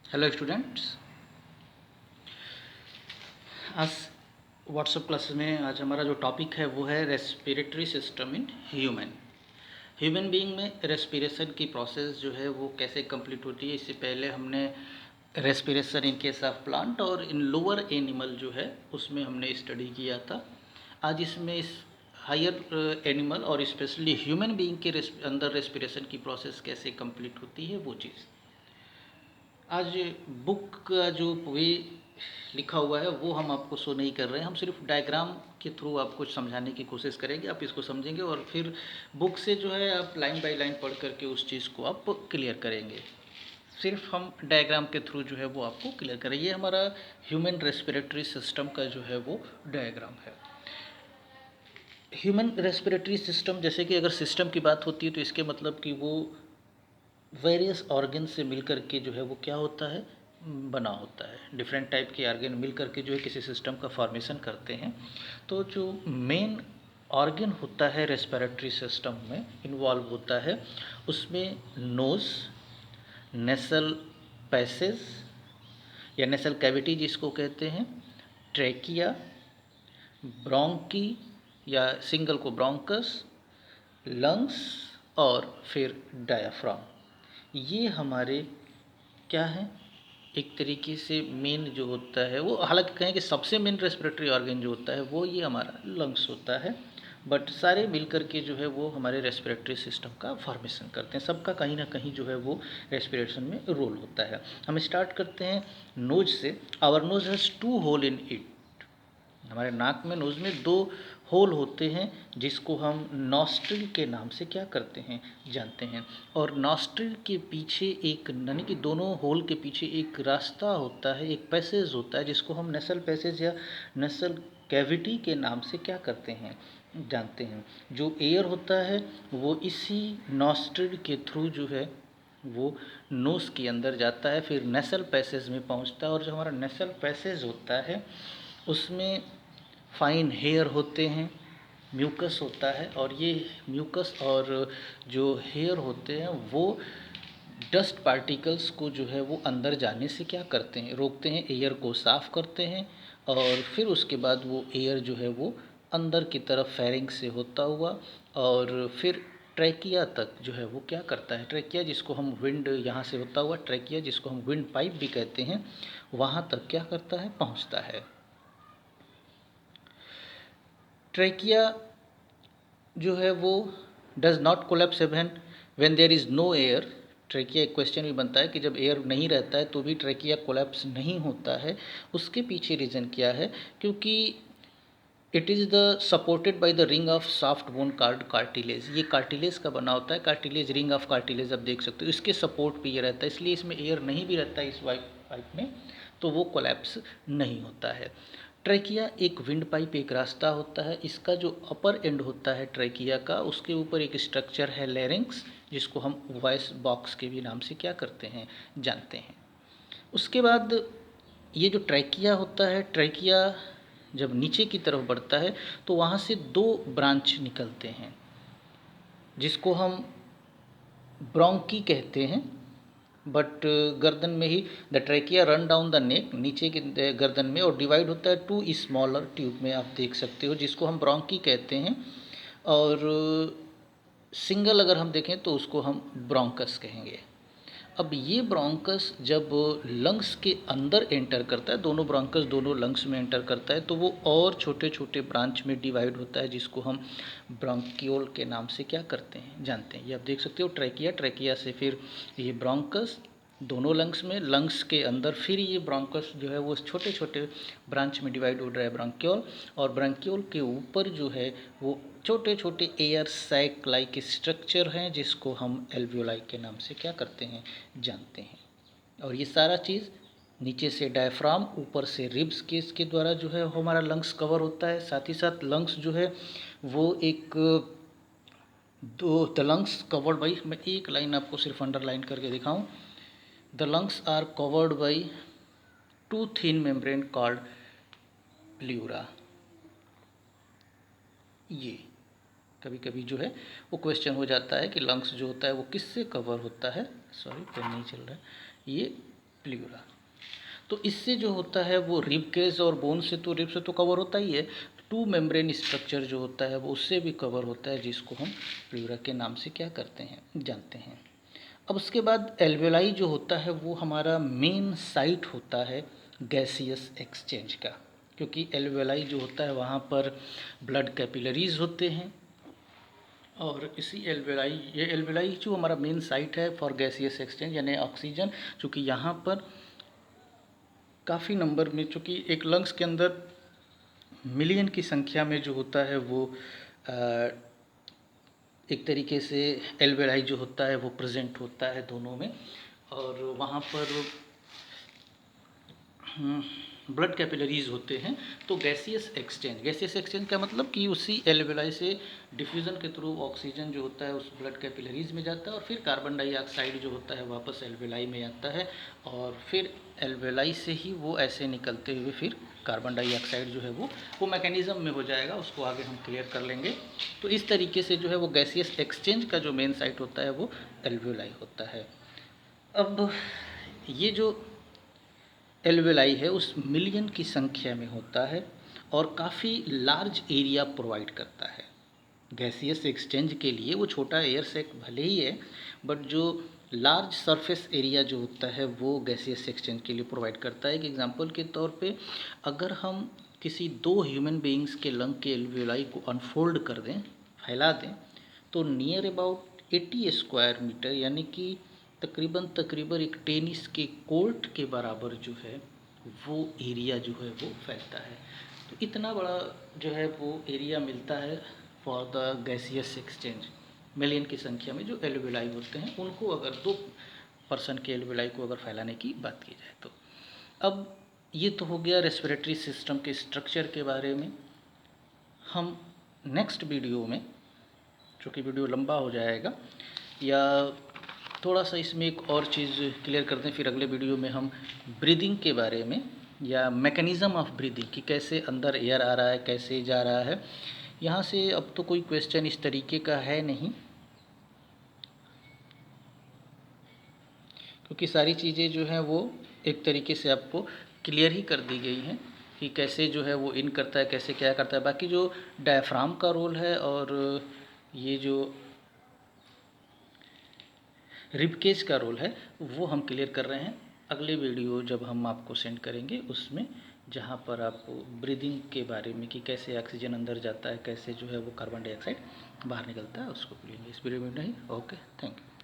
Hello students. आज WhatsApp class में आज हमारा जो टॉपिक है वो है respiratory system in human. Human being में रेस्पिरेशन की प्रोसेस जो है वो कैसे कंप्लीट होती है। इससे पहले हमने respiration in case of plant और इन लोअर एनिमल जो है उसमें हमने स्टडी किया था। आज इसमें इस हायर एनिमल और स्पेशली ह्यूमन बीइंग के अंदर रेस्पिरेशन की प्रोसेस कैसे कंप्लीट होती है वो चीज़ आज बुक का जो वे लिखा हुआ है वो हम आपको शो नहीं कर रहे हैं। हम सिर्फ डायग्राम के थ्रू आपको समझाने की कोशिश करेंगे, आप इसको समझेंगे और फिर बुक से जो है आप लाइन बाय लाइन पढ़ करके उस चीज़ को आप क्लियर करेंगे। सिर्फ हम डायग्राम के थ्रू जो है वो आपको क्लियर करेंगे। ये हमारा ह्यूमन रेस्पिरेटरी सिस्टम का जो है वो डायग्राम है। ह्यूमन रेस्पिरेटरी सिस्टम, जैसे कि अगर सिस्टम की बात होती है तो इसके मतलब कि वो वेरियस ऑर्गन से मिलकर के जो है वो क्या होता है, बना होता है। डिफरेंट टाइप के ऑर्गन मिलकर के जो है किसी सिस्टम का फॉर्मेशन करते हैं। तो जो मेन ऑर्गन होता है रेस्पिरेटरी सिस्टम में इन्वॉल्व होता है उसमें नोज़, नेसल पैसेज या नेसल कैविटी जिसको कहते हैं, ट्रेकिया, ब्रोंकी या सिंगल को ब्रोंकस, लंग्स और फिर डायाफ्राम। ये हमारे क्या है, एक तरीके से मेन जो होता है वो, हालांकि कहें कि सबसे मेन रेस्पिरेटरी ऑर्गन जो होता है वो ये हमारा लंग्स होता है। बट सारे मिलकर के जो है वो हमारे रेस्पिरेटरी सिस्टम का फॉर्मेशन करते हैं। सबका कहीं ना कहीं जो है वो रेस्पिरेशन में रोल होता है। हम स्टार्ट करते हैं नोज से। Our nose has two hole in it. हमारे नाक में, नोज़ में दो होल होते हैं जिसको हम नॉस्ट्रिल के नाम से क्या करते हैं, जानते हैं। और नॉस्ट्रिल के पीछे एक, यानी कि दोनों होल के पीछे एक रास्ता होता है, एक पैसेज होता है जिसको हम नेसल पैसेज या नेसल कैविटी के नाम से क्या करते हैं, जानते हैं। जो एयर होता है वो इसी नॉस्ट्रिल के थ्रू जो है वो नोज़ के अंदर जाता है, फिर नेसल पैसेज में पहुंचता है। और जो हमारा नेसल पैसेज होता है उसमें फाइन हेयर होते हैं, म्यूकस होता है। और ये म्यूकस और जो हेयर होते हैं वो डस्ट पार्टिकल्स को जो है वो अंदर जाने से क्या करते हैं, रोकते हैं, एयर को साफ़ करते हैं। और फिर उसके बाद वो एयर जो है वो अंदर की तरफ फेरिंग्स से होता हुआ और फिर ट्रैकिया तक जो है वो क्या करता है, ट्रैकिया जिसको हम विंड, यहाँ से होता हुआ ट्रैकिया जिसको हम विंड पाइप भी कहते हैं, वहाँ तक क्या करता है, पहुँचता है। ट्रैकिया जो है वो does not collapse even when there is no air. Trachea, एक क्वेश्चन भी बनता है कि जब एयर नहीं रहता है तो भी ट्रैकिया कोलैप्स नहीं होता है। उसके पीछे रीज़न क्या है, क्योंकि it is the supported by the ring of soft bone cartilage. ये कार्टिलेज का बना होता है, कार्टिलेज, रिंग ऑफ कार्टिलेज आप देख सकते हो, इसके सपोर्ट पे ये रहता है। इसलिए इसमें एयर नहीं भी रहता है इस पाइप में तो वो कोलैप्स नहीं होता है। ट्रैकिया एक विंड पाइप, एक रास्ता होता है। इसका जो अपर एंड होता है ट्रैकिया का, उसके ऊपर एक स्ट्रक्चर है लैरिंक्स, जिसको हम वॉइस बॉक्स के भी नाम से क्या करते हैं, जानते हैं। उसके बाद ये जो ट्रैकिया होता है, ट्रैकिया जब नीचे की तरफ बढ़ता है तो वहाँ से दो ब्रांच निकलते हैं जिसको हम ब्रोंकी कहते हैं। बट गर्दन में ही, the trachea run down the neck, नीचे की गर्दन में, और डिवाइड होता है टू स्मॉलर ट्यूब में, आप देख सकते हो, जिसको हम ब्रोंकी कहते हैं। और सिंगल अगर हम देखें तो उसको हम ब्रोंकस कहेंगे। अब ये ब्रोंकस जब लंग्स के अंदर एंटर करता है, दोनों ब्रोंकस दोनों लंग्स में एंटर करता है, तो वो और छोटे छोटे ब्रांच में डिवाइड होता है जिसको हम ब्रोंकियोल के नाम से क्या करते हैं, जानते हैं। ये आप देख सकते हो ट्रैकिया, ट्रैकिया से फिर ये ब्रोंकस दोनों लंग्स में, लंग्स के अंदर फिर ये ब्रोंकस जो है वो छोटे छोटे ब्रांच में डिवाइड हो रहा है, ब्रोंकियोल। और ब्रोंकियोल के ऊपर जो है वो छोटे छोटे एयर सैक लाइक स्ट्रक्चर हैं जिसको हम एल्वियोलाई के नाम से क्या करते हैं, जानते हैं। और ये सारा चीज़ नीचे से डायफ्राम, ऊपर से रिब्स के इसके द्वारा जो है हमारा लंग्स कवर होता है। साथ ही साथ लंग्स जो है वो एक दो, द लंग्स कवर्ड बाई, मैं एक लाइन आपको सिर्फ अंडरलाइन करके दिखाऊं, the lungs are covered by two thin membrane called pleura. ये कभी कभी जो है वो क्वेश्चन हो जाता है कि लंग्स जो होता है वो किससे कवर होता है, सॉरी पेन नहीं चल रहा है, ये प्लूरा। तो इससे जो होता है वो रिब केस और बोन से तो रिब से तो कवर होता ही है, टू मेम्ब्रेन स्ट्रक्चर जो होता है वो उससे भी कवर होता है, जिसको हम प्लूरा के नाम से क्या करते हैं, जानते हैं। अब उसके बाद एल्वेलाई जो होता है वो हमारा मेन साइट होता है गैसियस एक्सचेंज का, क्योंकि एल्वेलाई जो होता है वहाँ पर ब्लड कैपिलरीज होते हैं, और इसी एल्वेलाई, ये एल्वेलाई जो हमारा मेन साइट है फॉर गैसियस एक्सचेंज यानी ऑक्सीजन, चूँकि यहाँ पर काफ़ी नंबर में, चूँकि एक लंग्स के अंदर मिलियन की संख्या में जो होता है वो एक तरीके से एल्वेलाई जो होता है वो प्रेजेंट होता है दोनों में, और वहाँ पर ब्लड कैपिलरीज होते हैं। तो गैसियस एक्सचेंज का मतलब कि उसी एल्वेलाई से डिफ्यूज़न के थ्रू ऑक्सीजन जो होता है उस ब्लड कैपिलरीज में जाता है, और फिर कार्बन डाइऑक्साइड जो होता है वापस एल्वेलाई में आता है, और फिर एल्वेलाई से ही वो ऐसे निकलते हुए फिर कार्बन डाइऑक्साइड जो है वो मैकेनिज़्म में हो जाएगा, उसको आगे हम क्लियर कर लेंगे। तो इस तरीके से जो है वो गैसियस एक्सचेंज का जो मेन साइट होता है वो एल्वेलाई होता है। अब ये जो एल्वेलाई है उस मिलियन की संख्या में होता है और काफ़ी लार्ज एरिया प्रोवाइड करता है गैसियस एक्सचेंज के लिए। वो छोटा एयर सैक भले ही है, बट जो लार्ज सरफेस एरिया जो होता है वो गैसियस एक्सचेंज के लिए प्रोवाइड करता है। एक एग्जांपल के तौर पे अगर हम किसी दो ह्यूमन बीइंग्स के लंग के एल्वेलाई को अनफोल्ड कर दें, फैला दें, तो नियर अबाउट 80 स्क्वायर मीटर यानी कि तकरीबन एक टेनिस के कोर्ट के बराबर जो है वो एरिया जो है वो फैलता है। तो इतना बड़ा जो है वो एरिया मिलता है for the gaseous exchange. Million की संख्या में जो एल्वेलाई होते हैं उनको अगर दो पर्सन के एल्वेलाई को अगर फैलाने की बात की जाए तो। अब ये तो हो गया रेस्पिरेटरी सिस्टम के स्ट्रक्चर के बारे में। हम नेक्स्ट वीडियो में, चूँकि वीडियो लंबा हो जाएगा, या थोड़ा सा इसमें एक और चीज़ क्लियर करते हैं, फिर अगले वीडियो में हम ब्रीदिंग के बारे में या मैकेनिज़्म ऑफ ब्रीदिंग कि कैसे अंदर एयर आ रहा है, कैसे जा रहा है। यहाँ से अब तो कोई क्वेश्चन इस तरीके का है नहीं, क्योंकि सारी चीज़ें जो हैं वो एक तरीके से आपको क्लियर ही कर दी गई हैं कि कैसे जो है वो इन करता है, कैसे क्या करता है। बाकी जो डायफ्राम का रोल है और ये जो रिबकेज का रोल है वो हम क्लियर कर रहे हैं अगले वीडियो जब हम आपको सेंड करेंगे उसमें, जहाँ पर आपको ब्रीदिंग के बारे में कि कैसे ऑक्सीजन अंदर जाता है, कैसे जो है वो कार्बन डाइऑक्साइड बाहर निकलता है, उसको लेंगे। इस वीडियो में नहीं। Okay, thank you.